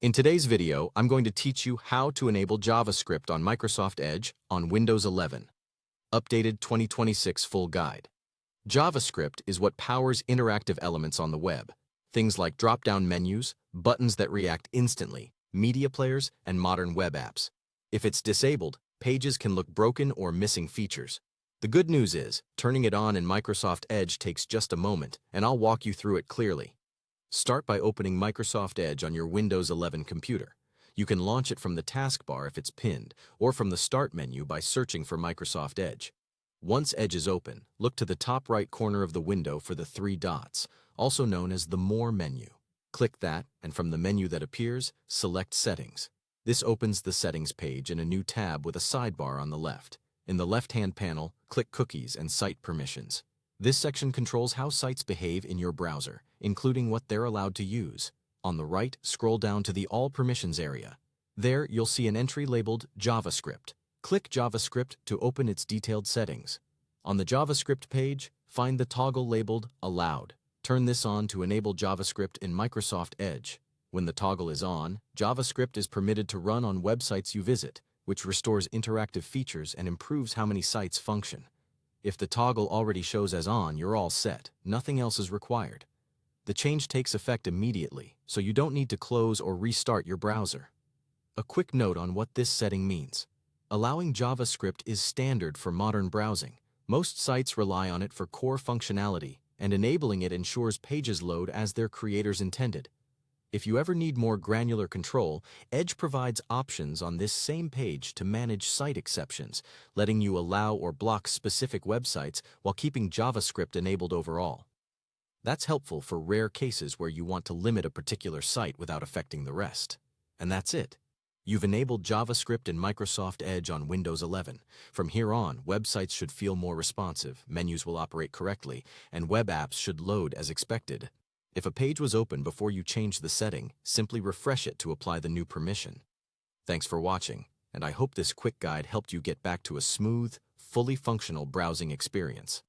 In today's video, I'm going to teach you how to enable JavaScript on Microsoft Edge on Windows 11. Updated 2026 Full Guide. JavaScript is what powers interactive elements on the web. Things like drop-down menus, buttons that react instantly, media players, and modern web apps. If it's disabled, pages can look broken or missing features. The good news is, turning it on in Microsoft Edge takes just a moment, and I'll walk you through it clearly. Start by opening Microsoft Edge on your Windows 11 computer. You can launch it from the taskbar if it's pinned, or from the Start menu by searching for Microsoft Edge. Once Edge is open, look to the top right corner of the window for the three dots, also known as the More menu. Click that, and from the menu that appears, select Settings. This opens the Settings page in a new tab with a sidebar on the left. In the left-hand panel, click Cookies and Site Permissions. This section controls how sites behave in your browser, including what they're allowed to use. On the right, scroll down to the All Permissions area. There, you'll see an entry labeled JavaScript. Click JavaScript to open its detailed settings. On the JavaScript page, find the toggle labeled Allowed. Turn this on to enable JavaScript in Microsoft Edge. When the toggle is on, JavaScript is permitted to run on websites you visit, which restores interactive features and improves how many sites function. If the toggle already shows as on, you're all set. Nothing else is required. The change takes effect immediately, so you don't need to close or restart your browser. A quick note on what this setting means. Allowing JavaScript is standard for modern browsing. Most sites rely on it for core functionality, and enabling it ensures pages load as their creators intended. If you ever need more granular control, Edge provides options on this same page to manage site exceptions, letting you allow or block specific websites while keeping JavaScript enabled overall. That's helpful for rare cases where you want to limit a particular site without affecting the rest. And that's it. You've enabled JavaScript in Microsoft Edge on Windows 11. From here on, websites should feel more responsive, menus will operate correctly, and web apps should load as expected. If a page was open before you change the setting, simply refresh it to apply the new permission. Thanks for watching, and I hope this quick guide helped you get back to a smooth, fully functional browsing experience.